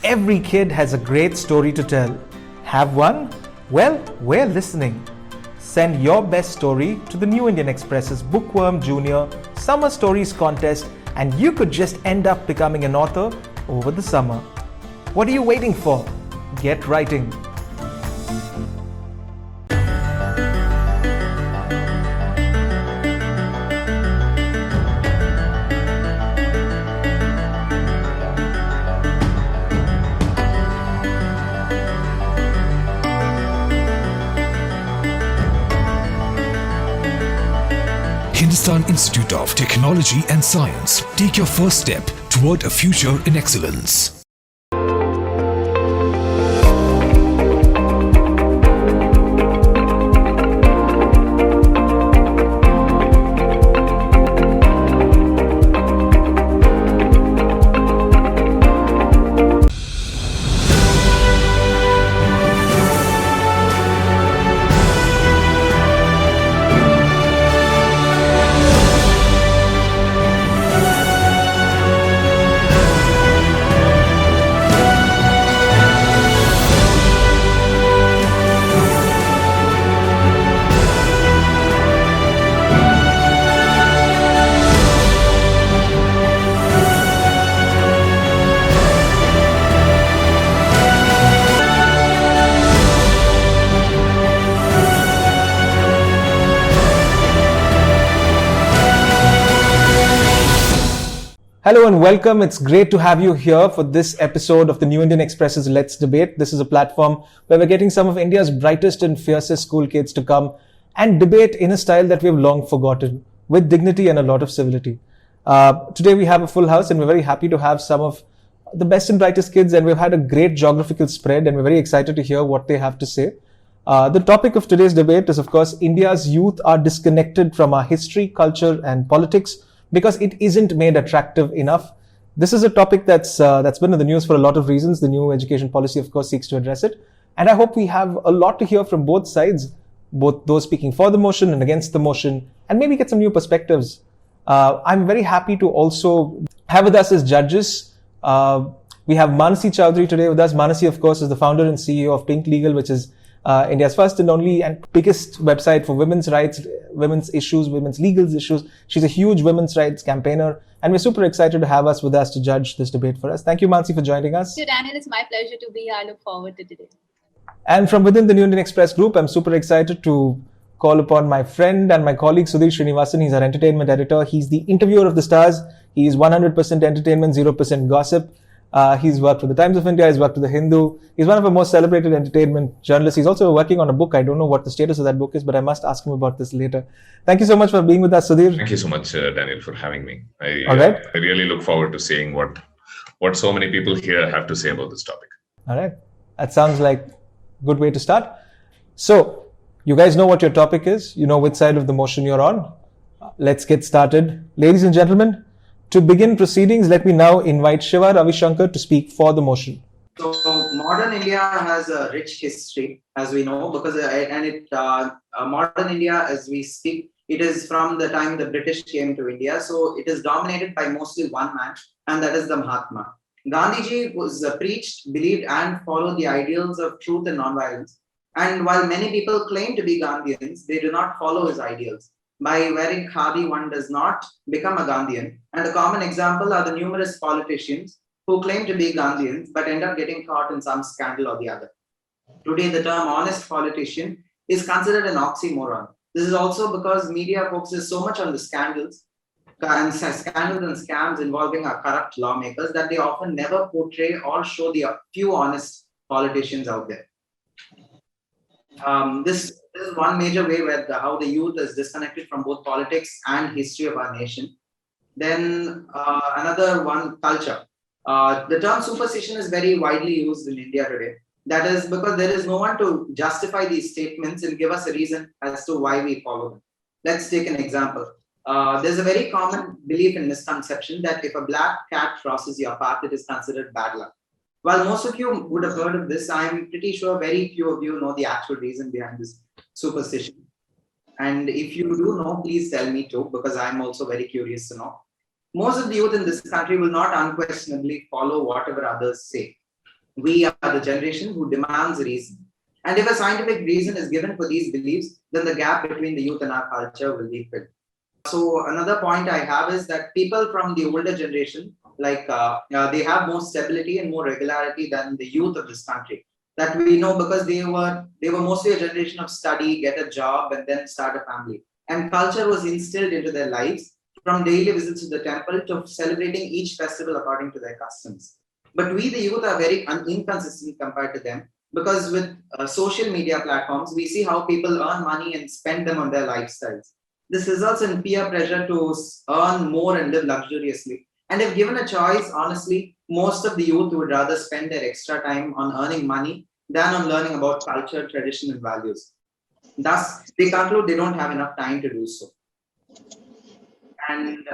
Every kid has a great story to tell. Have one? Well, we're listening. Send your best story to the New Indian Express's Bookworm Junior Summer Stories Contest, and you could just end up becoming an author over the summer. What are you waiting for? Get writing. Hindustan Institute of Technology and Science. Take your first step toward a future in excellence. Hello and welcome. It's great to have you here for this episode of the New Indian Express's Let's Debate. This is a platform where we're getting some of India's brightest and fiercest school kids to come and debate in a style that we've long forgotten, with dignity and a lot of civility. Today we have a full house and we're very happy to have some of the best and brightest kids, and we've had a great geographical spread and we're very excited to hear what they have to say. The topic of today's debate is, of course, India's youth are disconnected from our history, culture and politics because it isn't made attractive enough. This is a topic that's been in the news for a lot of reasons. The new education policy, of course, seeks to address it. And I hope we have a lot to hear from both sides, both those speaking for the motion and against the motion, and maybe get some new perspectives. I'm very happy to also have with us as judges. We have Manasi Chowdhury today with us. Manasi, of course, is the founder and CEO of Pink Legal, which is India's first and only and biggest website for women's rights, women's issues, women's legal issues. She's a huge women's rights campaigner, and we're super excited to have us with us to judge this debate for us. Thank you, Mansi, for joining us. Thank you, Daniel. It's my pleasure to be here. I look forward to today. And from within the New Indian Express group, I'm super excited to call upon my friend and my colleague Sudhir Srinivasan. He's our entertainment editor. He's the interviewer of the stars. He's 100% entertainment, 0% gossip. He's worked for the Times of India, he's worked for the Hindu. He's one of our most celebrated entertainment journalists. He's also working on a book. I don't know what the status of that book is, but I must ask him about this later. Thank you so much for being with us, Sudhir. Thank you so much, Daniel, for having me. All right. I really look forward to seeing what so many people here have to say about this topic. All right. That sounds like a good way to start. So, you guys know what your topic is. You know which side of the motion you're on. Let's get started. Ladies and gentlemen, to begin proceedings, let me now invite Shiva Ravishankar to speak for the motion. So, modern India has a rich history, as we know, because modern India, as we speak, it is from the time the British came to India. So, it is dominated by mostly one man, and that is the Mahatma. Gandhiji was preached, believed, and followed the ideals of truth and nonviolence. And while many people claim to be Gandhians, they do not follow his ideals. By wearing khadi, one does not become a Gandhian. And a common example are the numerous politicians who claim to be Gandhians but end up getting caught in some scandal or the other. Today, the term honest politician is considered an oxymoron. This is also because media focuses so much on the scandals and scams involving our corrupt lawmakers that they often never portray or show the few honest politicians out there. This is one major way where how the youth is disconnected from both politics and history of our nation. Then another one, culture. The term superstition is very widely used in India today. That is because there is no one to justify these statements and give us a reason as to why we follow them. Let's take an example. There's a very common belief and misconception that if a black cat crosses your path, it is considered bad luck. While most of you would have heard of this, I'm pretty sure very few of you know the actual reason behind this superstition. And if you do know, please tell me too, because I'm also very curious to know. Most of the youth in this country will not unquestionably follow whatever others say. We are the generation who demands reason. And if a scientific reason is given for these beliefs, then the gap between the youth and our culture will be filled. So another point I have is that people from the older generation, they have more stability and more regularity than the youth of this country. That we know because they were mostly a generation of study, get a job, and then start a family. And culture was instilled into their lives from daily visits to the temple to celebrating each festival according to their customs. But we, the youth, are very inconsistent compared to them because with social media platforms, we see how people earn money and spend them on their lifestyles. This results in peer pressure to earn more and live luxuriously. And if given a choice, honestly, most of the youth would rather spend their extra time on earning money than on learning about culture, tradition, and values. Thus, they conclude they don't have enough time to do so. And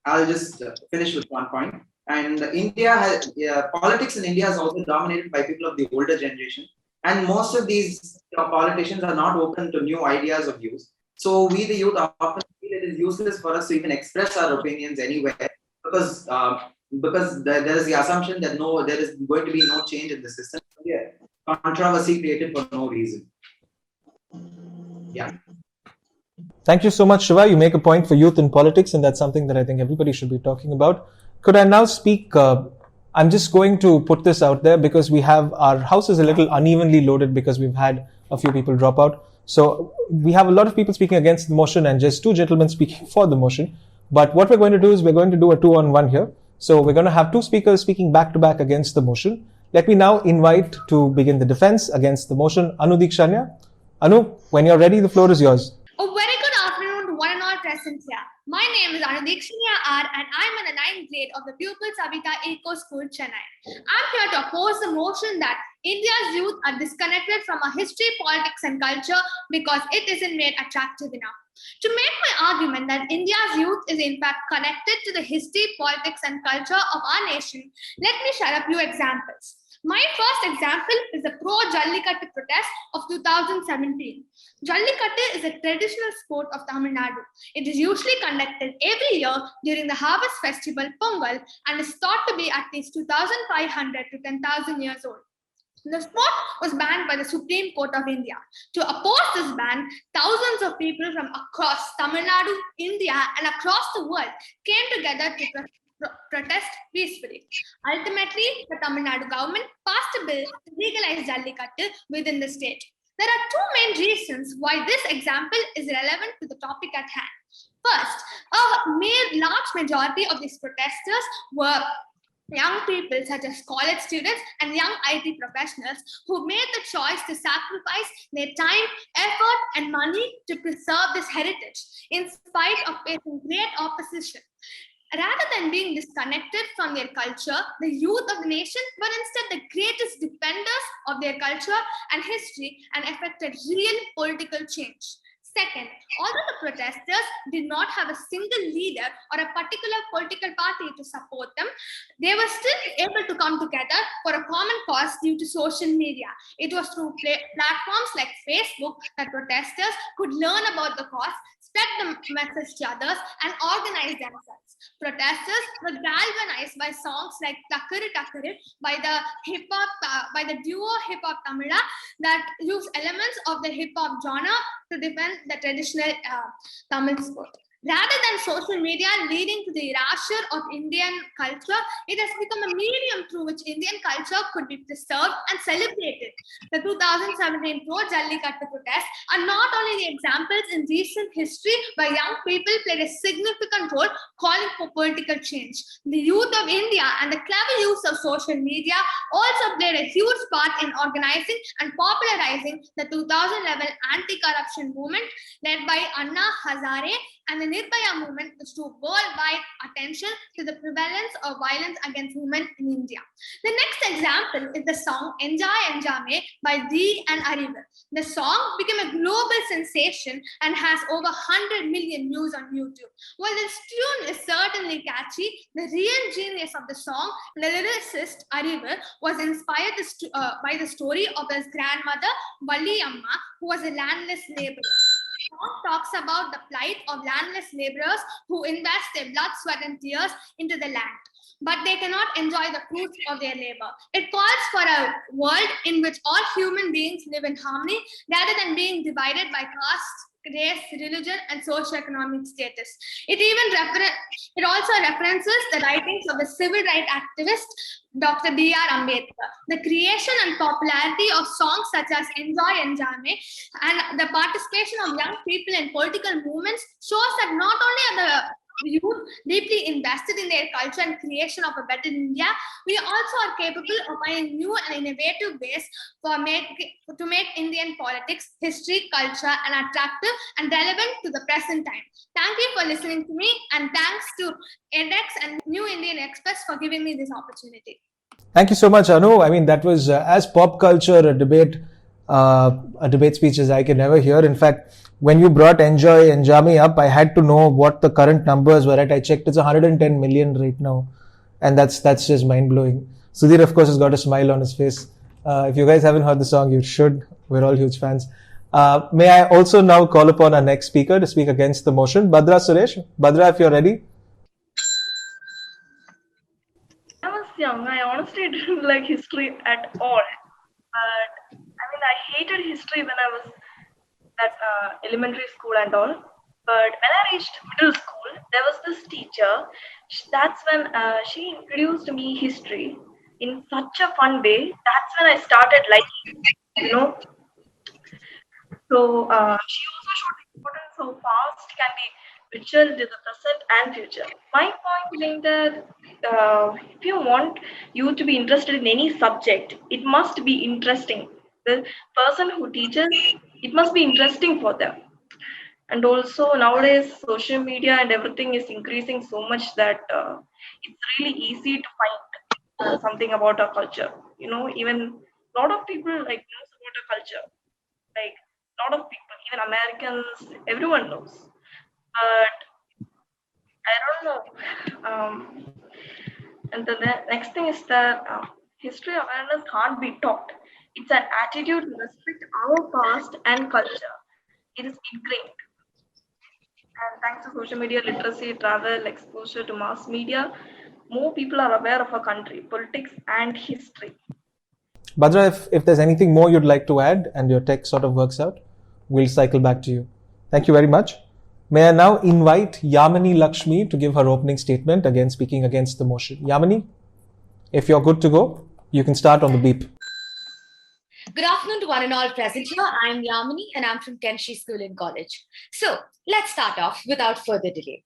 I'll just finish with one point. And politics in India is also dominated by people of the older generation. And most of these politicians are not open to new ideas or views. So we, the youth, often feel it is useless for us to even express our opinions anywhere because there is the assumption that there is going to be no change in the system. Yeah. Controversy created for no reason. Yeah. Thank you so much, Shiva. You make a point for youth in politics, and that's something that I think everybody should be talking about. Could I now speak? I'm just going to put this out there because our house is a little unevenly loaded because we've had a few people drop out. So we have a lot of people speaking against the motion and just two gentlemen speaking for the motion. But what we're going to do is we're going to do a 2-on-1 here. So we're going to have two speakers speaking back to back against the motion. Let me now invite to begin the defense against the motion, Anu Dikshanya. Anu, when you're ready, the floor is yours. A very good afternoon to one and all present here. My name is Edexlive R and I'm in the 9th grade of the Pupils Abhita Eco School, Chennai. I'm here to oppose the motion that India's youth are disconnected from our history, politics and culture because it isn't made attractive enough. To make my argument that India's youth is in fact connected to the history, politics and culture of our nation, let me share a few examples. My first example is the Pro-Jallikattu Protest of 2017. Jallikattu is a traditional sport of Tamil Nadu. It is usually conducted every year during the harvest festival Pongal and is thought to be at least 2,500 to 10,000 years old. The sport was banned by the Supreme Court of India. To oppose this ban, thousands of people from across Tamil Nadu, India, and across the world came together to protest peacefully. Ultimately, the Tamil Nadu government passed a bill to legalize Jallikattu within the state. There are two main reasons why this example is relevant to the topic at hand. First, a large majority of these protesters were young people such as college students and young IT professionals who made the choice to sacrifice their time, effort, and money to preserve this heritage in spite of facing great opposition. Rather than being disconnected from their culture, the youth of the nation were instead the greatest defenders of their culture and history and effected real political change. Second, although the protesters did not have a single leader or a particular political party to support them, they were still able to come together for a common cause due to social media. It was through platforms like Facebook that protesters could learn about the cause, spread the message to others, and organize themselves. Protesters were galvanized by songs like Takuru Takuru by the duo Hip Hop Tamila that use elements of the hip hop genre to defend the traditional Tamil sport. Rather than social media leading to the erasure of Indian culture, it has become a medium through which Indian culture could be preserved and celebrated. The 2017 Pro-Jallikattu Protest are not only the examples in recent history where young people played a significant role calling for political change. The youth of India and the clever use of social media also played a huge part in organizing and popularizing the 2011 anti-corruption movement led by Anna Hazare and the Nirbhaya movement, which drew worldwide attention to the prevalence of violence against women in India. The next example is the song Enjoy Enjame by Dee and Arival. The song became a global sensation and has over 100 million views on YouTube. While this tune is certainly catchy, the real genius of the song, the lyricist Arival, was inspired by the story of his grandmother, Valli Amma, who was a landless laborer. song talks about the plight of landless laborers who invest their blood, sweat, and tears into the land, but they cannot enjoy the fruits of their labor. It calls for a world in which all human beings live in harmony rather than being divided by caste, race, religion, and socio-economic status. It also references the writings of the civil rights activist Dr. B.R. Ambedkar. The creation and popularity of songs such as Enjoy Enjame and the participation of young people in political movements shows that not only are the youth deeply invested in their culture and creation of a better India, we also are capable of finding new and innovative ways to make Indian politics, history, culture, and attractive and relevant to the present time. Thank you for listening to me, and thanks to Edex and New Indian Express for giving me this opportunity. Thank you so much, Anu. I mean, that was as pop culture a debate speech as I can ever hear. In fact, when you brought Enjoy Enjami up, I had to know what the current numbers were at. I checked; it's 110 million right now, and that's just mind blowing. Sudhir, of course, has got a smile on his face. If you guys haven't heard the song, you should. We're all huge fans. May I also now call upon our next speaker to speak against the motion, Badra Suresh. Badra, if you're ready. I was young. I honestly didn't like history at all. But I hated history when I was at elementary school and all. But when I reached middle school, there was this teacher. That's when she introduced me history in such a fun way. That's when I started liking it, So she also showed the importance how past can be ritual to the present and future. My point being that if you want you to be interested in any subject, it must be interesting. The person who teaches, it must be interesting for them. And also nowadays, social media and everything is increasing so much that it's really easy to find something about our culture. Even a lot of people knows about our culture. Like a lot of people, even Americans, everyone knows. But I don't know. And the next thing is that history awareness can't be taught. It's an attitude to respect our past and culture. It is ingrained. And thanks to social media literacy, travel, exposure to mass media, more people are aware of our country, politics, and history. Badra, if there's anything more you'd like to add and your tech sort of works out, we'll cycle back to you. Thank you very much. May I now invite Yamini Lakshmi to give her opening statement, again speaking against the motion. Yamini, if you're good to go, you can start on the beep. Good afternoon to one and all present here. I'm Yamini and I'm from Kenshi School and College. So let's start off without further delay.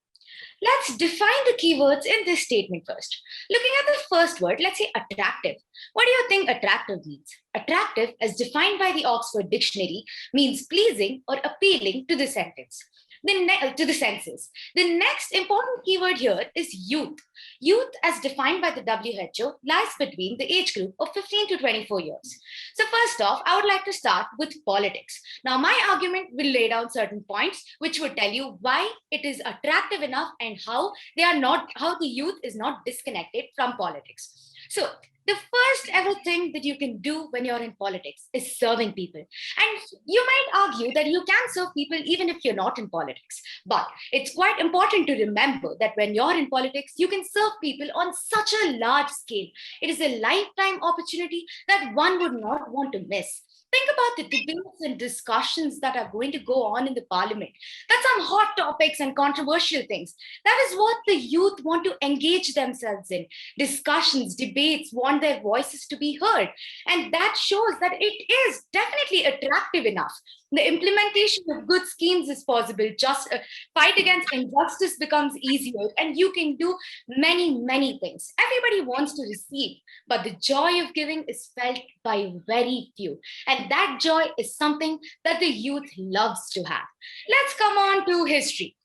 Let's define the keywords in this statement first. Looking at the first word, let's say attractive. What do you think attractive means? Attractive, as defined by the Oxford Dictionary, means pleasing or appealing to the sentence. To the senses. The next important keyword here is youth. Youth, as defined by the WHO, lies between the age group of 15 to 24 years. So first off, I would like to start with politics. Now, my argument will lay down certain points which would tell you why it is attractive enough and how the youth is not disconnected from politics. So the first ever thing that you can do when you're in politics is serving people. And you might argue that you can serve people even if you're not in politics. But it's quite important to remember that when you're in politics, you can serve people on such a large scale. It is a lifetime opportunity that one would not want to miss. Think about the debates and discussions that are going to go on in the parliament. That's some hot topics and controversial things. That is what the youth want to engage themselves in. Discussions, debates, want their voices to be heard. And that shows that it is definitely attractive enough. The implementation of good schemes is possible. Just fight against injustice becomes easier, and you can do many, many things. Everybody wants to receive, but the joy of giving is felt by very few. And that joy is something that the youth loves to have. Let's come on to history.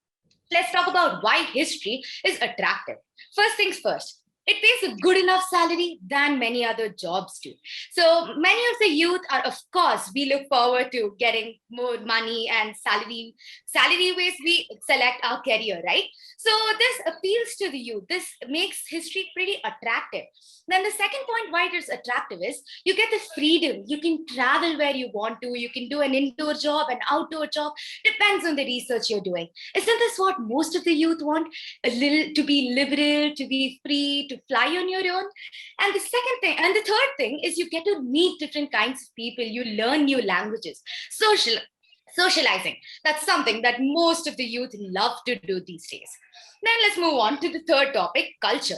Let's talk about why history is attractive. First things first. It pays a good enough salary than many other jobs do. So many of the youth are, of course, we look forward to getting more money and salary ways we select our career, right? So this appeals to the youth. This makes history pretty attractive. Then the second point why it is attractive is you get the freedom. You can travel where you want to. You can do an indoor job, an outdoor job. Depends on the research you're doing. Isn't this what most of the youth want? A little to be liberal, to be free, to fly on your own. And the third thing is you get to meet different kinds of people. You learn new languages. Socializing. That's something that most of the youth love to do these days. Then let's move on to the third topic, culture.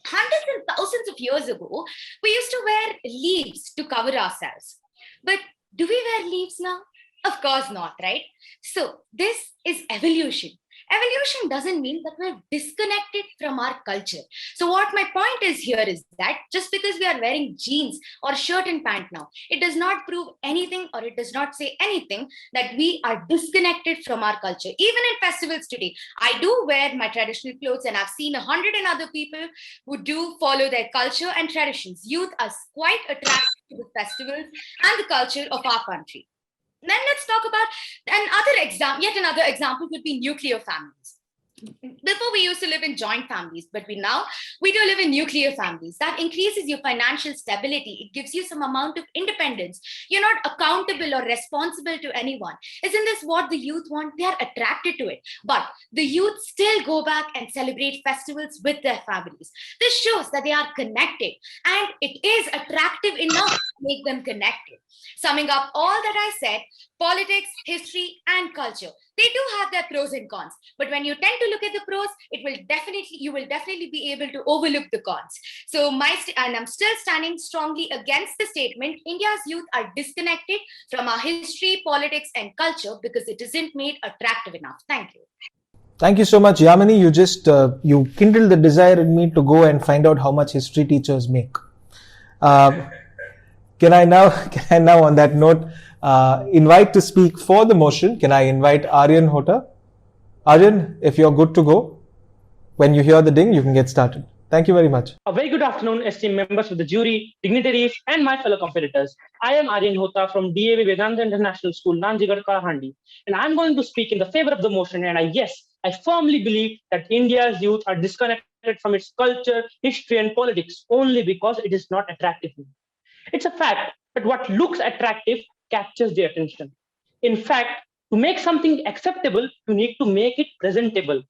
Hundreds and thousands of years ago, we used to wear leaves to cover ourselves. But do we wear leaves now? Of course not, right? So this is evolution. Evolution doesn't mean that we're disconnected from our culture. So what my point is here is that just because we are wearing jeans or shirt and pant now, it does not prove anything or it does not say anything that we are disconnected from our culture. Even in festivals today, I do wear my traditional clothes and I've seen 100 and other people who do follow their culture and traditions. Youth are quite attracted to the festivals and the culture of our country. Then let's talk about yet another example could be nuclear families. Before we used to live in joint families, but we do live in nuclear families. That increases your financial stability. It gives you some amount of independence. You're not accountable or responsible to anyone. Isn't this what the youth want? They are attracted to it. But the youth still go back and celebrate festivals with their families. This shows that they are connected and it is attractive enough to make them connected. Summing up all that I said, politics, history, and culture, they do have their pros and cons. But when you tend to look at the pros, you will definitely be able to overlook the cons. So I'm still standing strongly against the statement, India's youth are disconnected from our history, politics, and culture because it isn't made attractive enough. Thank you. Thank you so much, Yamini. You just you kindled the desire in me to go and find out how much history teachers make. Can I now, on that note, invite to speak for the motion? Can I invite Aryan Hota? Aryan, if you're good to go, when you hear the ding, you can get started. Thank you very much. A very good afternoon, esteemed members of the jury, dignitaries, and my fellow competitors. I am Aryan Hota from DAV Vedanta International School, Nanjigad, Kalahandi, and I'm going to speak in the favor of the motion. And I firmly believe that India's youth are disconnected from its culture, history, and politics only because it is not attractive. It's a fact that what looks attractive captures the attention. In fact, to make something acceptable, you need to make it presentable.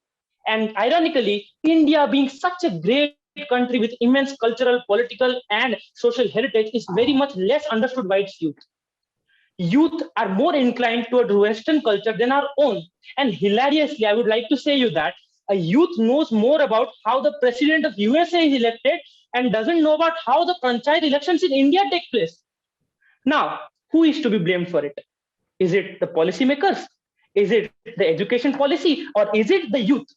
And ironically, India being such a great country with immense cultural, political, and social heritage is very much less understood by its youth. Youth are more inclined toward Western culture than our own. And hilariously, I would like to say you that a youth knows more about how the president of USA is elected and doesn't know about how the panchayat elections in India take place. Now, who is to be blamed for it? Is it the policymakers? Is it the education policy? Or is it the youth?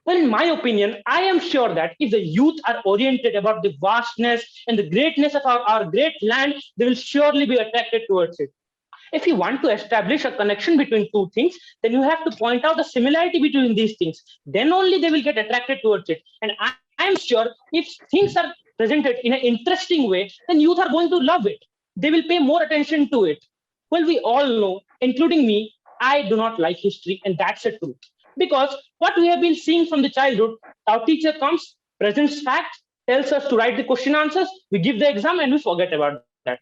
Well, in my opinion, I am sure that if the youth are oriented about the vastness and the greatness of our great land, they will surely be attracted towards it. If you want to establish a connection between two things, then you have to point out the similarity between these things. Then only they will get attracted towards it. And I'm sure if things are presented in an interesting way, then youth are going to love it. They will pay more attention to it. Well, we all know, including me, I do not like history, and that's the truth. Because what we have been seeing from the childhood, our teacher comes, presents facts, tells us to write the question answers, we give the exam, and we forget about that.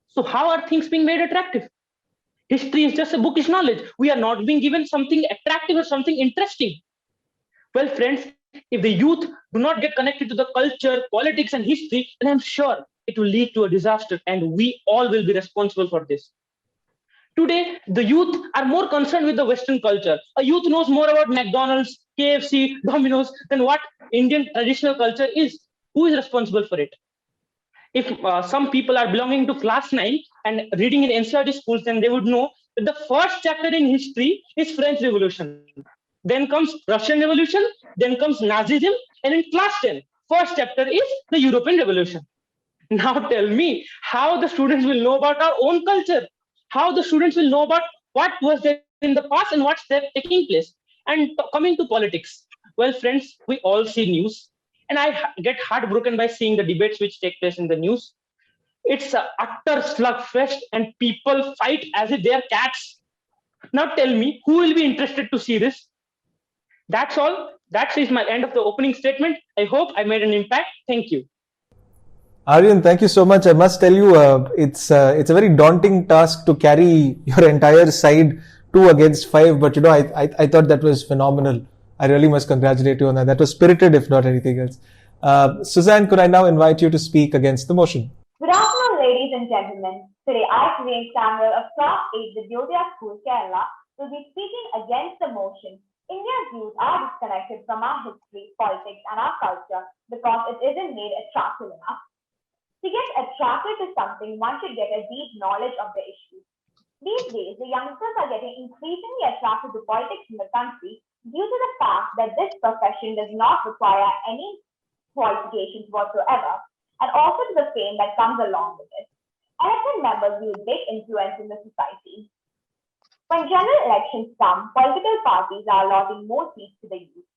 So how are things being made attractive? History is just a bookish knowledge. We are not being given something attractive or something interesting. Well, friends, if the youth do not get connected to the culture, politics, and history, then I'm sure it will lead to a disaster, and we all will be responsible for this. Today, the youth are more concerned with the Western culture. A youth knows more about McDonald's, KFC, Domino's than what Indian traditional culture is. Who is responsible for it? If some people are belonging to class 9 and reading in NCERT schools, then they would know that the first chapter in history is French Revolution. Then comes Russian Revolution, then comes Nazism, and in class 10, first chapter is the European Revolution. Now tell me how the students will know about our own culture, how the students will know about what was there in the past and what's there taking place. And coming to politics, well, friends, we all see news. and I get heartbroken by seeing the debates which take place in the news. It's a utter slugfest, and people fight as if they are cats. Now tell me, who will be interested to see this? That's all. That is my end of the opening statement. I hope I made an impact. Thank you. Aryan, thank you so much. I must tell you, it's a very daunting task to carry your entire side 2 against 5. But I thought that was phenomenal. I really must congratulate you on that. That was spirited, if not anything else. Suzanne, could I now invite you to speak against the motion? Good afternoon, ladies and gentlemen. Today, I, Suresh Samuel of Class 8, the Jyotia School, Kerala, will be speaking against the motion. India's youth are disconnected from our history, politics, and our culture because it isn't made attractive enough. To get attracted to something, one should get a deep knowledge of the issue. These days, the youngsters are getting increasingly attracted to politics in the country due to the fact that this profession does not require any qualifications whatsoever, and also to the fame that comes along with it. Elected members wield big influence in the society. When general elections come, political parties are allotting more seats to the youth.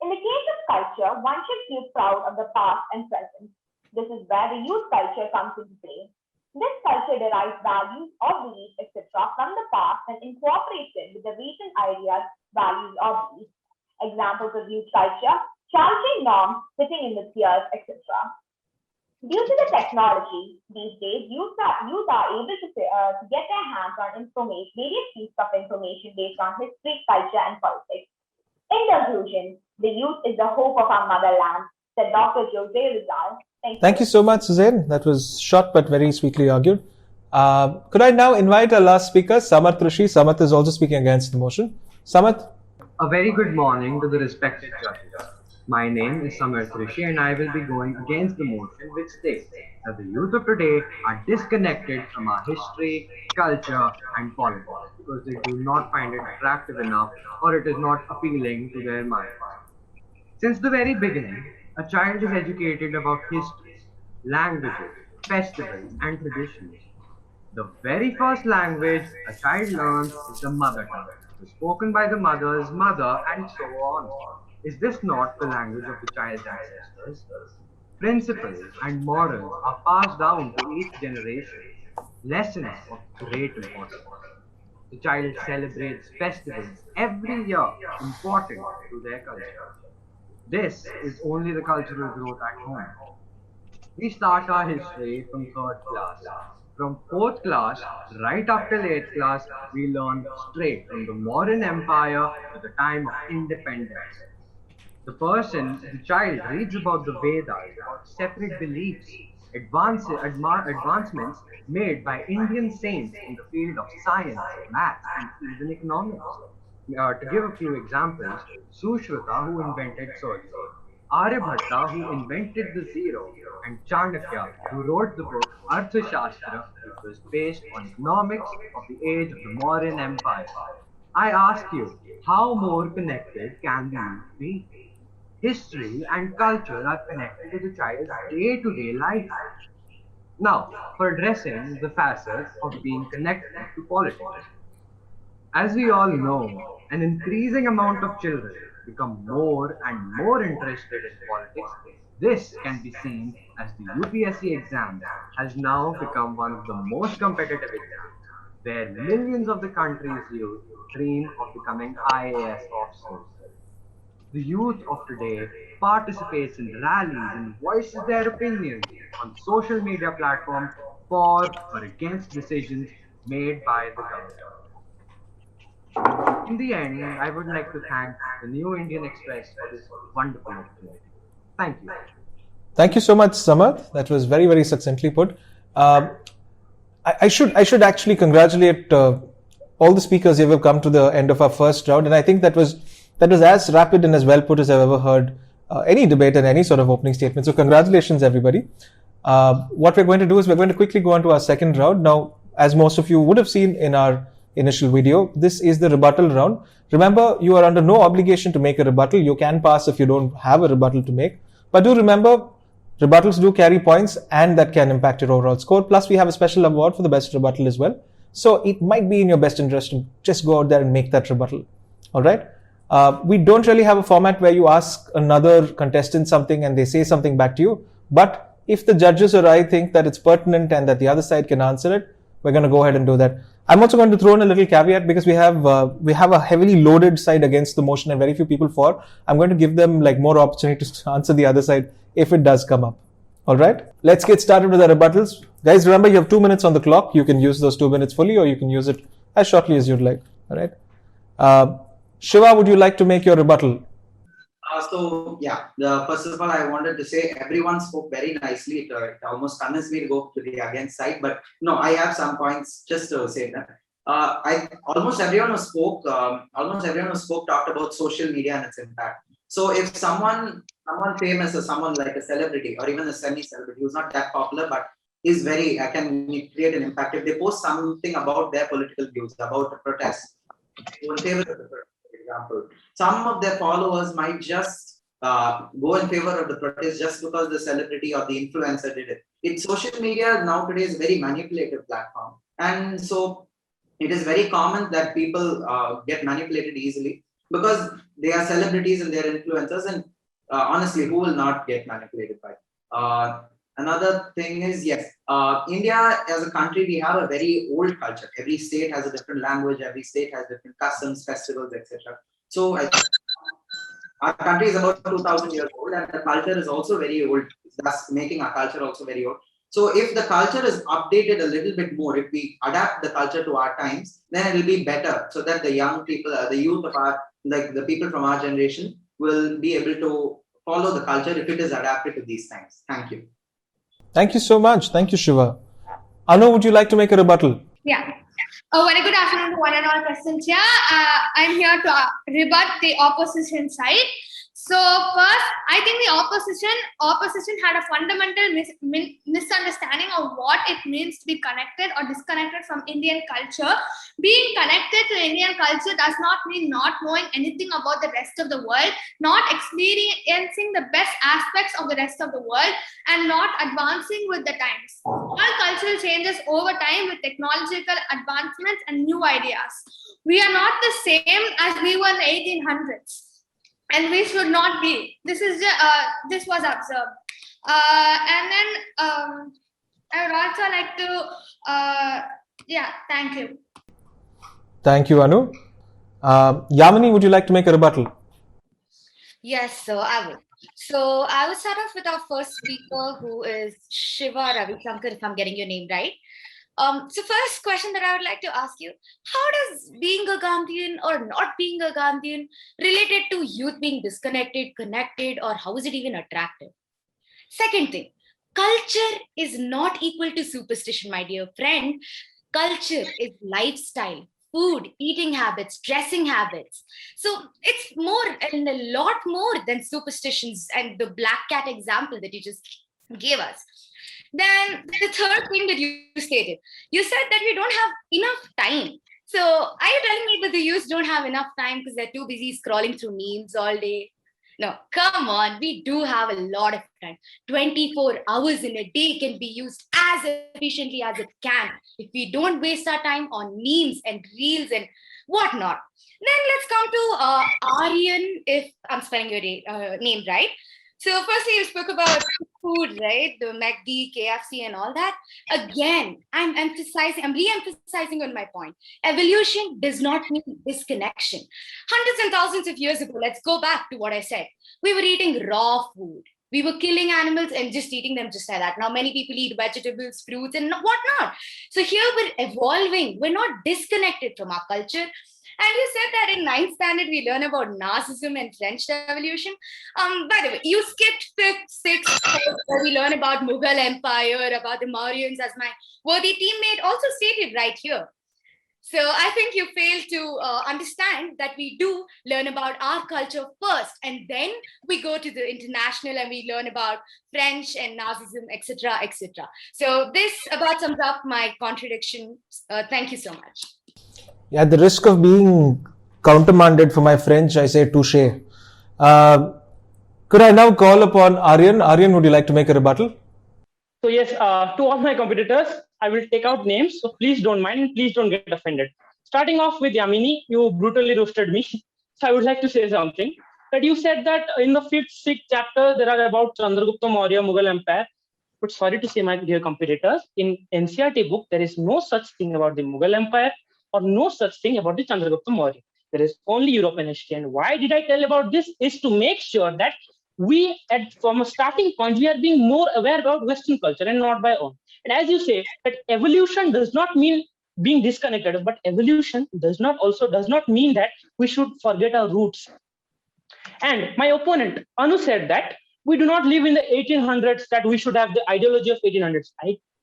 In the case of culture, one should feel proud of the past and present. This is where the youth culture comes into play. This culture derives values or beliefs, etc. from the past and incorporates it with the recent ideas, values, or beliefs. Examples of youth culture: challenging norms, sitting in the peers, etc. Due to the technology, these days, youth are able to get their hands on various pieces of information based on history, culture, and politics. In conclusion, the youth is the hope of our motherland, said Dr. Jose Rizal. Thank you so much, Suzanne. That was short but very sweetly argued. Could I now invite our last speaker, Samath Rishi? Samath is also speaking against the motion. Samath? A very good morning to the respected judges. My name is Samath Rishi and I will be going against the motion which states that the youth of today are disconnected from our history, culture and politics because they do not find it attractive enough or it is not appealing to their minds. Since the very beginning, a child is educated about history, languages, festivals and traditions. The very first language a child learns is the mother tongue, spoken by the mother's mother and so on. Is this not the language of the child's ancestors? Principles and morals are passed down to each generation, lessons of great importance. The child celebrates festivals every year important to their culture. This is only the cultural growth at home. We start our history from 3rd class. From 4th class, right up till 8th class, we learn straight from the modern empire to the time of independence. The child reads about the Vedas, about separate beliefs, advancements made by Indian saints in the field of science, maths, and even economics. To give a few examples, Sushruta, who invented surgery, Aryabhatta, who invented the zero, and Chanakya, who wrote the book Arthashastra, which was based on economics of the age of the modern empire. I ask you, how more connected can the youth be? History and culture are connected to the child's day-to-day life. Now, for addressing the facets of being connected to politics. As we all know, an increasing amount of children become more and more interested in politics. This can be seen as the UPSC exam has now become one of the most competitive exams, where millions of the country's youth dream of becoming IAS officers. The youth of today participates in rallies and voices their opinions on social media platforms for or against decisions made by the government. In the end, I would like to thank the New Indian Express for this wonderful opportunity. Thank you. Thank you so much, Samath. That was very, very succinctly put. I should actually congratulate all the speakers who have come to the end of our first round, and I think that was as rapid and as well put as I've ever heard any debate and any sort of opening statement. So congratulations, everybody. What we're going to do is we're going to quickly go on to our second round. Now, as most of you would have seen in our initial video, this is the rebuttal round. Remember, you are under no obligation to make a rebuttal. You can pass if you don't have a rebuttal to make. But do remember, rebuttals do carry points and that can impact your overall score. Plus, we have a special award for the best rebuttal as well. So it might be in your best interest to just go out there and make that rebuttal. All right. We don't really have a format where you ask another contestant something and they say something back to you. But if the judges or I think that it's pertinent and that the other side can answer it, we're going to go ahead and do that. I'm also going to throw in a little caveat because we have a heavily loaded side against the motion and very few people for. I'm going to give them like more opportunity to answer the other side if it does come up. All right, let's get started with our rebuttals. Guys, remember you have 2 minutes on the clock. You can use those 2 minutes fully or you can use it as shortly as you'd like. All right. Shiva, would you like to make your rebuttal? First of all, I wanted to say everyone spoke very nicely. It almost convinced me to go to the against side, but no, I have some points just to say that. Almost everyone who spoke talked about social media and its impact. So if someone famous or someone like a celebrity or even a semi-celebrity who's not that popular but is can create an impact, if they post something about their political views, about a protest, in favor of the protest, for example, some of their followers might just go in favor of the protest just because the celebrity or the influencer did it. Social media nowadays is a very manipulative platform, and so it is very common that people get manipulated easily because they are celebrities and they are influencers, and honestly, who will not get manipulated by? Another thing is, yes, India as a country, we have a very old culture. Every state has a different language, every state has different customs, festivals, etc. So our country is about 2,000 years old and the culture is also very old, thus making our culture also very old. So if the culture is updated a little bit more, if we adapt the culture to our times, then it will be better so that the young people, the youth of the people from our generation will be able to follow the culture if it is adapted to these times. Thank you. Thank you so much. Thank you, Shiva. Anu, would you like to make a rebuttal? Yeah. A very good afternoon to one and all present here. I'm here to rebut the opposition side. So first, I think the opposition had a fundamental misunderstanding of what it means to be connected or disconnected from Indian culture. Being connected to Indian culture does not mean not knowing anything about the rest of the world, not experiencing the best aspects of the rest of the world, and not advancing with the times. All cultural changes over time with technological advancements and new ideas. We are not the same as we were in the 1800s. And we should not be. This was observed. And then I would also like to, thank you. Thank you, Anu. Yamini, would you like to make a rebuttal? Yes, so I will. So I will start off with our first speaker, who is Shiva Ravishankar, if I'm getting your name right. So first question that I would like to ask you, how does being a Gandhian or not being a Gandhian related to youth being disconnected, connected, or how is it even attractive? Second thing, culture is not equal to superstition, my dear friend. Culture is lifestyle, food, eating habits, dressing habits. So it's more and a lot more than superstitions and the black cat example that you just gave us. Then the third thing that you stated, you said that we don't have enough time. So are you telling me that the youth don't have enough time because they're too busy scrolling through memes all day? No, come on, we do have a lot of time. 24 hours in a day can be used as efficiently as it can if we don't waste our time on memes and reels and whatnot. Then let's come to Aryan, if I'm spelling your name right. So firstly, you spoke about food, right? The McD, KFC and all that. Again, I'm re-emphasizing on my point. Evolution does not mean disconnection. Hundreds and thousands of years ago, let's go back to what I said. We were eating raw food. We were killing animals and just eating them just like that. Now many people eat vegetables, fruits and whatnot. So here we're evolving. We're not disconnected from our culture. And you said that in 9th standard, we learn about Nazism and French Revolution. By the way, you skipped 5th, 6th, where we learn about Mughal Empire, about the Mauryans, as my worthy teammate also stated right here. So I think you failed to understand that we do learn about our culture first, and then we go to the international and we learn about French and Nazism, etc., etc. So this about sums up my contradiction. Thank you so much. At the risk of being countermanded for my French, I say touché. Could I now call upon Aryan? Aryan, would you like to make a rebuttal? So yes, to all my competitors, I will take out names. So please don't mind and please don't get offended. Starting off with Yamini, you brutally roasted me. So I would like to say something. That you said that in the 5th, 6th chapter, there are about Chandragupta Maurya, Mughal Empire. But sorry to say, my dear competitors, in NCERT book, there is no such thing about the Mughal Empire or no such thing about the Chandragupta Maurya. There is only European history. And why did I tell about this? Is to make sure that from a starting point, we are being more aware about Western culture and not by own. And as you say, that evolution does not mean being disconnected, but evolution does not mean that we should forget our roots. And my opponent, Anu, said that we do not live in the 1800s, that we should have the ideology of 1800s.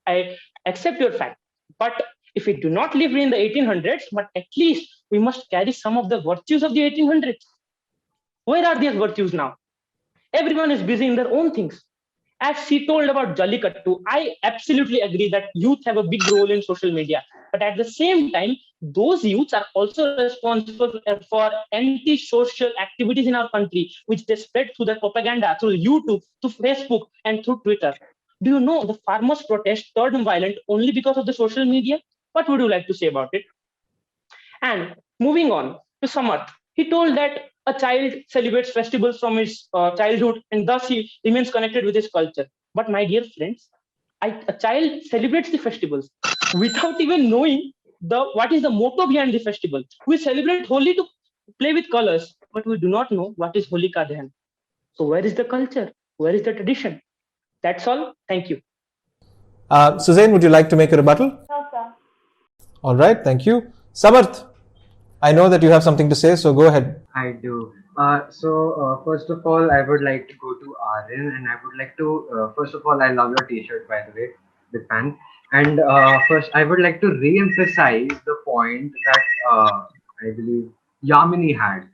I accept your fact. But if we do not live in the 1800s, but at least we must carry some of the virtues of the 1800s. Where are these virtues now? Everyone is busy in their own things. As she told about Jallikattu, I absolutely agree that youth have a big role in social media. But at the same time, those youths are also responsible for anti-social activities in our country, which they spread through the propaganda, through YouTube, through Facebook, and through Twitter. Do you know the farmers' protest turned violent only because of the social media? What would you like to say about it? And moving on to Samarth, he told that a child celebrates festivals from his childhood and thus he remains connected with his culture. But my dear friends, a child celebrates the festivals without even knowing what is the motto behind the festival. We celebrate Holi to play with colors, but we do not know what is Holika Dahan. So where is the culture? Where is the tradition? That's all. Thank you. Suzanne, would you like to make a rebuttal? No, sir. All right, thank you. Samarth, I know that you have something to say, so go ahead. I do. First of all, I would like to go to Aryan, and I would like to, first of all, I love your t-shirt, by the way, big fan. And first, I would like to re-emphasize the point that I believe Yamini had.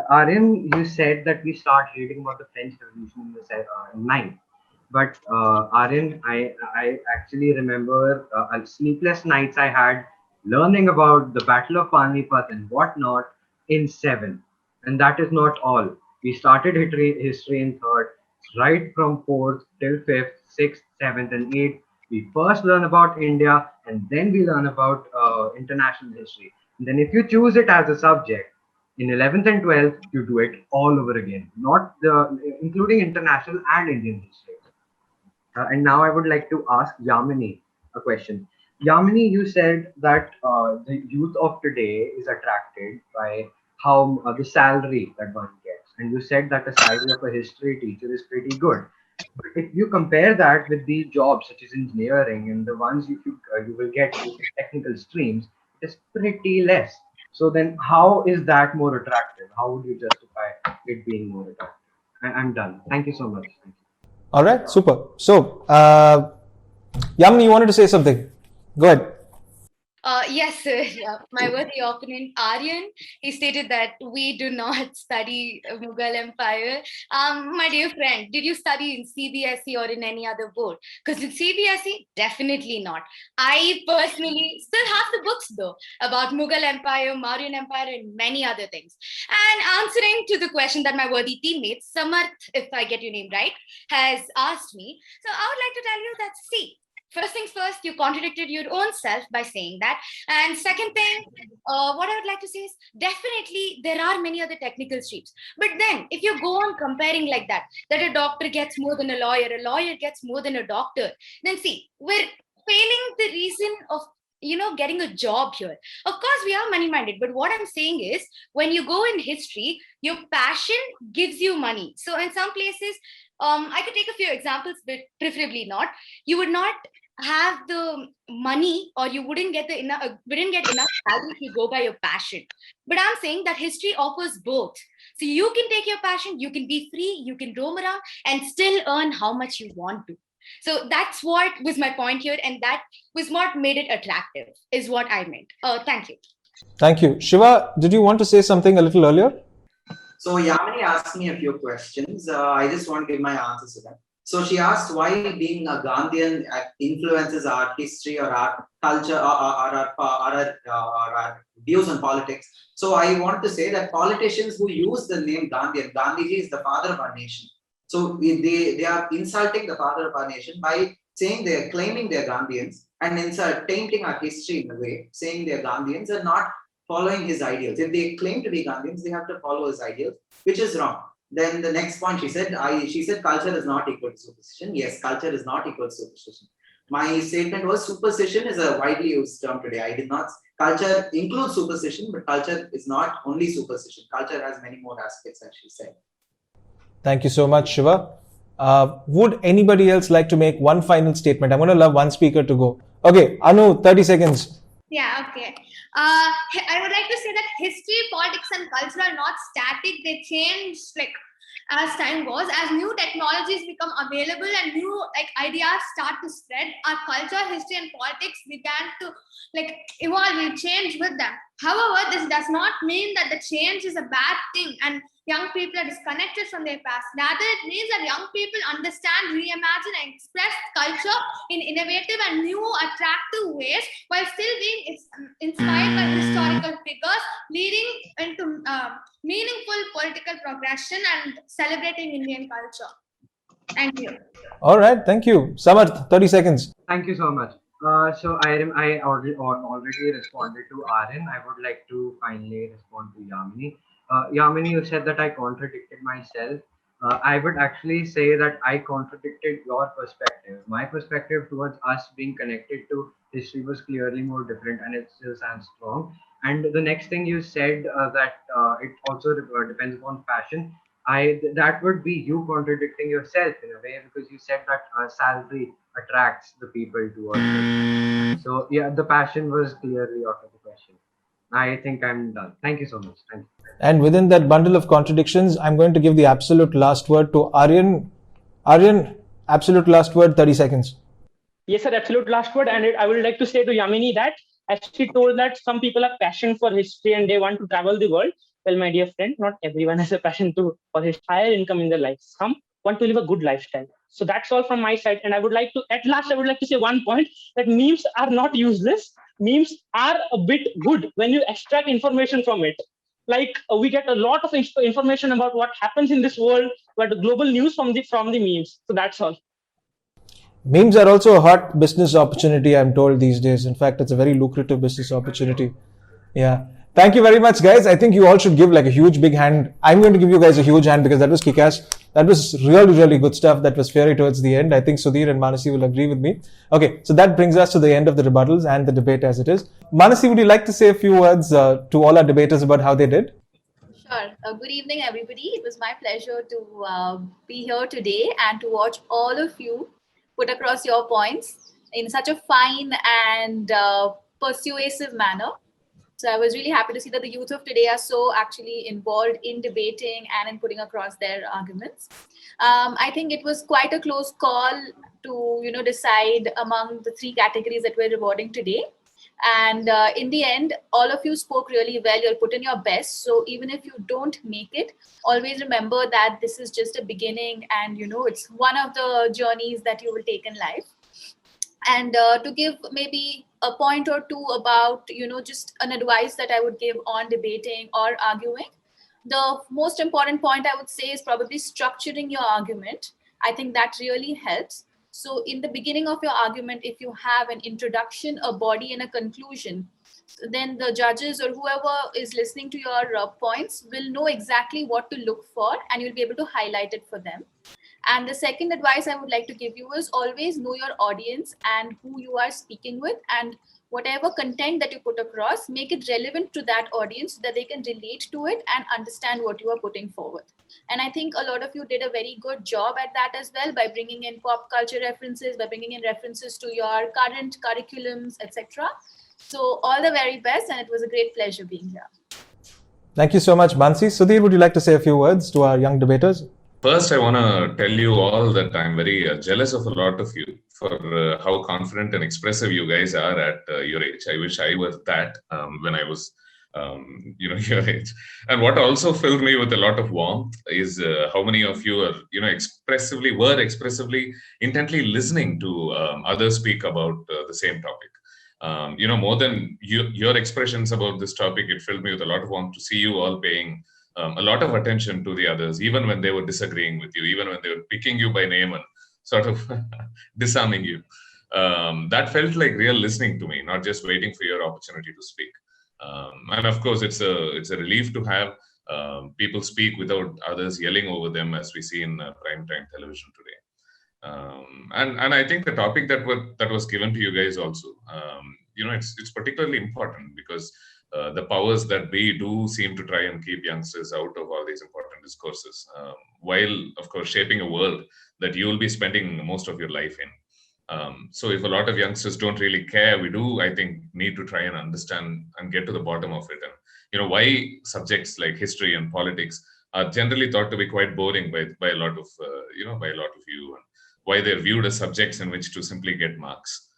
Aryan, you said that we start reading about the French Revolution in the 9th. But Aryan, I actually remember sleepless nights I had learning about the Battle of Panipat and whatnot in 7th. And that is not all. We started history in 3rd, right from 4th till 5th, 6th, 7th, and 8th. We first learn about India and then we learn about international history. And then if you choose it as a subject, in 11th and 12th, you do it all over again, including international and Indian history. And now I would like to ask Yamini a question. Yamini, you said that the youth of today is attracted by how the salary that one gets. And you said that the salary of a history teacher is pretty good. But if you compare that with the jobs such as engineering and the ones you will get in technical streams, it is pretty less. So then how is that more attractive? How would you justify it being more attractive? I'm done. Thank you so much. Thank you. All right, super. So, Yamini, you wanted to say something. Go ahead. Yes, sir. My worthy opponent, Aryan, he stated that we do not study Mughal Empire. My dear friend, did you study in CBSE or in any other board? Because in CBSE, definitely not. I personally still have the books though about Mughal Empire, Mauryan Empire, and many other things. And answering to the question that my worthy teammate, Samarth, if I get your name right, has asked me. So I would like to tell you that, see, first things first, you contradicted your own self by saying that. And second thing, what I would like to say is definitely there are many other technical streams. But then if you go on comparing like that a doctor gets more than a lawyer gets more than a doctor, then see, we're failing the reason of getting a job here. Of course, we are money-minded, but what I'm saying is when you go in history, your passion gives you money. So in some places, I could take a few examples, but preferably not. You would not have the money, or you wouldn't get enough salary to go by your passion. But I'm saying that history offers both. So you can take your passion, you can be free, you can roam around and still earn how much you want to. So that's what was my point here, and that was what made it attractive, is what I meant. Thank you. Thank you. Shiva, did you want to say something a little earlier? So Yamini asked me a few questions. I just want to give my answers to them. So she asked why being a Gandhian influences our history or our culture or our views on politics. So I want to say that politicians who use the name Gandhian, Gandhiji is the father of our nation. So they are insulting the father of our nation by saying they are claiming they're Gandhians and tainting our history in a way, saying they're Gandhians and not following his ideals. If they claim to be Gandhians, they have to follow his ideals, which is wrong. Then the next point she said culture is not equal to superstition. Yes, culture is not equal to superstition. My statement was superstition is a widely used term today. I did not. Culture includes superstition, but culture is not only superstition. Culture has many more aspects, as she said. Thank you so much, Shiva. Would anybody else like to make one final statement? I'm going to allow one speaker to go. Okay, Anu, 30 seconds. Yeah, okay. I would like to say that history, politics, and culture are not static. They change as time goes. As new technologies become available and new ideas start to spread, our culture, history, and politics began to evolve. We change with them. However, this does not mean that the change is a bad thing and young people are disconnected from their past. Rather, it means that young people understand, reimagine, and express culture in innovative and new, attractive ways while still being inspired by historical figures, leading into meaningful political progression and celebrating Indian culture. Thank you. All right, thank you. Samarth, 30 seconds. Thank you so much. So I already responded to Aryan. I would like to finally respond to Yamini. Yamini, you said that I contradicted myself. I would actually say that I contradicted your perspective. My perspective towards us being connected to history was clearly more different, and it still stands strong. And the next thing you said that it also depends upon passion. That would be you contradicting yourself in a way, because you said that salary attracts the people towards it. So yeah, the passion was clearly out of the question. I think I'm done. Thank you so much. Thank you. And within that bundle of contradictions, I'm going to give the absolute last word to Aryan. Aryan, absolute last word, 30 seconds. Yes, sir, absolute last word. And I would like to say to Yamini that, as she told that some people have passion for history and they want to travel the world. Well, my dear friend, not everyone has a passion for his higher income in their life. Some want to live a good lifestyle. So that's all from my side. And I would like to say one point, that memes are not useless. Memes are a bit good when you extract information from it. We get a lot of information about what happens in this world, but global news from the memes. So that's all. Memes are also a hot business opportunity, I'm told, these days. In fact, it's a very lucrative business opportunity. Yeah. Thank you very much, guys. I think you all should give a huge big hand. I'm going to give you guys a huge hand because that was kick-ass. That was really, really good stuff. That was fairy towards the end. I think Sudhir and Manasi will agree with me. Okay, so that brings us to the end of the rebuttals and the debate as it is. Manasi, would you like to say a few words to all our debaters about how they did? Sure. Good evening, everybody. It was my pleasure to be here today and to watch all of you put across your points in such a fine and persuasive manner. So I was really happy to see that the youth of today are so actually involved in debating and in putting across their arguments. I think it was quite a close call to decide among the three categories that we're rewarding today. And in the end, all of you spoke really well. You'll put in your best. So even if you don't make it, always remember that this is just a beginning, and it's one of the journeys that you will take in life. And to give maybe a point or two about, just an advice that I would give on debating or arguing. The most important point I would say is probably structuring your argument. I think that really helps. So in the beginning of your argument, if you have an introduction, a body, and a conclusion, then the judges or whoever is listening to your points will know exactly what to look for, and you'll be able to highlight it for them. And the second advice I would like to give you is always know your audience and who you are speaking with, and whatever content that you put across, make it relevant to that audience so that they can relate to it and understand what you are putting forward. And I think a lot of you did a very good job at that as well, by bringing in pop culture references, by bringing in references to your current curriculums, etc. So all the very best, and it was a great pleasure being here. Thank you so much, Bansi. Sudhir, would you like to say a few words to our young debaters? First, I want to tell you all that I'm very jealous of a lot of you for how confident and expressive you guys are at your age. I wish I was that when I was, your age. And what also filled me with a lot of warmth is how many of you are, expressively intently listening to others speak about the same topic. More than your expressions about this topic, it filled me with a lot of warmth to see you all paying a lot of attention to the others, even when they were disagreeing with you, even when they were picking you by name and sort of disarming you. That felt like real listening to me, not just waiting for your opportunity to speak. And of course, it's a relief to have people speak without others yelling over them, as we see in prime time television today. And I think the topic that was given to you guys also, it's particularly important because the powers that be do seem to try and keep youngsters out of all these important discourses, while of course shaping a world that you will be spending most of your life in. So if a lot of youngsters don't really care, we do, I think, need to try and understand and get to the bottom of it. And why subjects like history and politics are generally thought to be quite boring by a lot of you, and why they're viewed as subjects in which to simply get marks.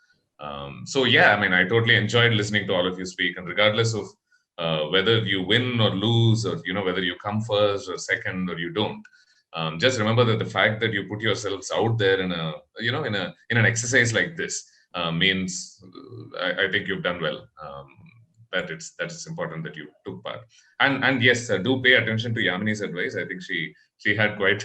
So yeah, I mean, I totally enjoyed listening to all of you speak, and regardless of whether you win or lose, or whether you come first or second or you don't, just remember that the fact that you put yourselves out there in an exercise like this means I think you've done well. That it's important that you took part. And yes, do pay attention to Yamini's advice. I think she had quite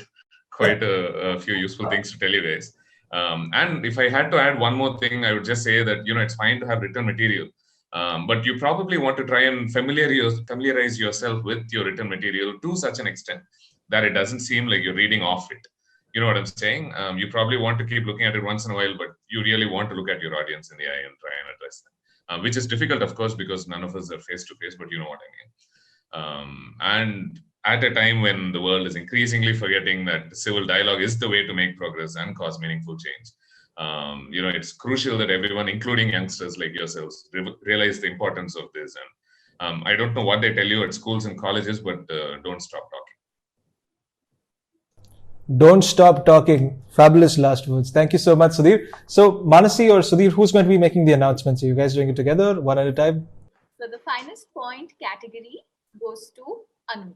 a few useful things to tell you guys. And if I had to add one more thing, I would just say that it's fine to have written material, but you probably want to try and familiarize yourself with your written material to such an extent that it doesn't seem like you're reading off it. You know what I'm saying? You probably want to keep looking at it once in a while, but you really want to look at your audience in the eye and try and address them, which is difficult, of course, because none of us are face to face, but you know what I mean. And at a time when the world is increasingly forgetting that civil dialogue is the way to make progress and cause meaningful change, it's crucial that everyone, including youngsters like yourselves, realize the importance of this. And I don't know what they tell you at schools and colleges, but don't stop talking. Don't stop talking. Fabulous last words. Thank you so much, Sudhir. So, Manasi or Sudhir, who's going to be making the announcements? Are you guys doing it together, one at a time? So, the finest point category goes to Anu.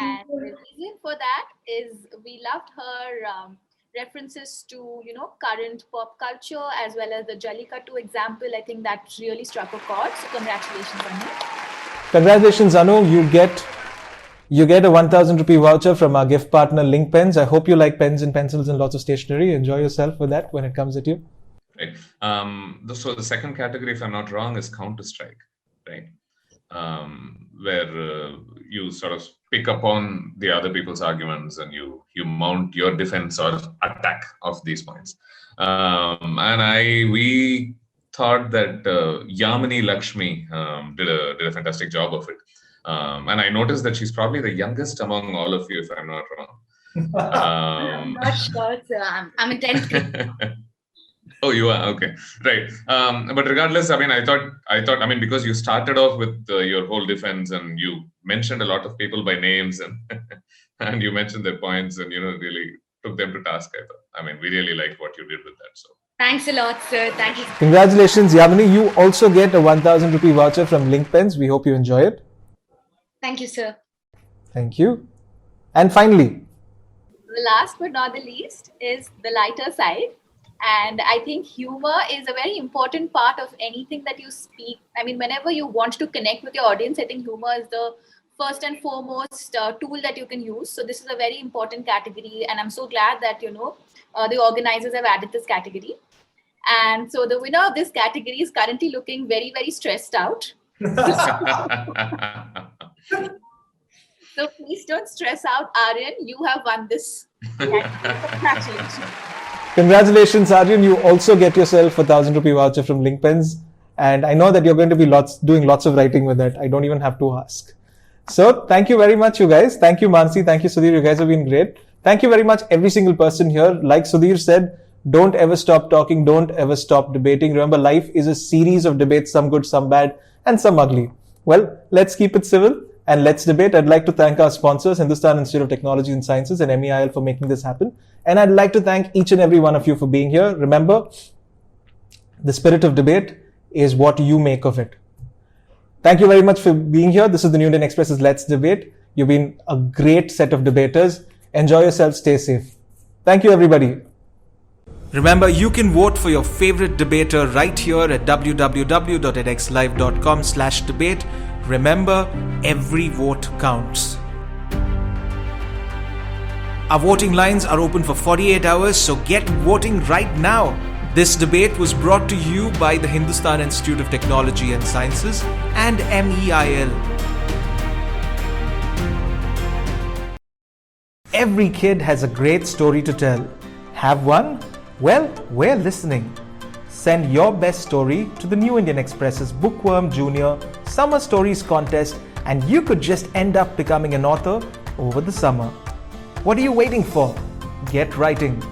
And the reason for that is we loved her references to, current pop culture as well as the Jallikattu example. I think that really struck a chord. So, congratulations, Anu. Congratulations, Anu. You get a 1,000 rupee voucher from our gift partner, Link Pens. I hope you like pens and pencils and lots of stationery. Enjoy yourself with that when it comes at you. Right. So the second category, if I'm not wrong, is Counter-Strike, right? Where you sort of pick up on the other people's arguments and you mount your defense or attack of these points. And we thought that Yamini Lakshmi did a fantastic job of it. And I noticed that she's probably the youngest among all of you, if I'm not wrong. I'm not sure, sir. I'm in 10th grade. Oh, you are? Okay. Right. But regardless, I thought, because you started off with your whole defense and you mentioned a lot of people by names and and you mentioned their points and, really took them to task. We really liked what you did with that. So thanks a lot, sir. Thank you. Congratulations, Yamini. You also get a 1,000 rupee voucher from Link Pens. We hope you enjoy it. Thank you, sir. Thank you. And finally, the last but not the least is the lighter side. And I think humor is a very important part of anything that you speak. Whenever you want to connect with your audience, I think humor is the first and foremost tool that you can use. So this is a very important category. And I'm so glad that, the organizers have added this category. And so the winner of this category is currently looking very, very stressed out. So please don't stress out, Aryan. You have won this. Congratulations. Congratulations, Aryan. You also get yourself a 1,000 rupee voucher from Link Pens. And I know that you're going to be doing lots of writing with that. I don't even have to ask. So thank you very much, you guys. Thank you, Mansi. Thank you, Sudhir. You guys have been great. Thank you very much, every single person here. Like Sudhir said, don't ever stop talking. Don't ever stop debating. Remember, life is a series of debates, some good, some bad, and some ugly. Well, let's keep it civil and let's debate. I'd like to thank our sponsors, Hindustan Institute of Technology and Sciences and MEIL, for making this happen. And I'd like to thank each and every one of you for being here. Remember, the spirit of debate is what you make of it. Thank you very much for being here. This is the New Indian Express's Let's Debate. You've been a great set of debaters. Enjoy yourself. Stay safe. Thank you, everybody. Remember, you can vote for your favorite debater right here at www.edexlive.com/debate. Remember, every vote counts. Our voting lines are open for 48 hours, so get voting right now. This debate was brought to you by the Hindustan Institute of Technology and Sciences and MEIL. Every kid has a great story to tell. Have one? Well, we're listening. Send your best story to the New Indian Express's Bookworm Junior Summer Stories Contest, and you could just end up becoming an author over the summer. What are you waiting for? Get writing.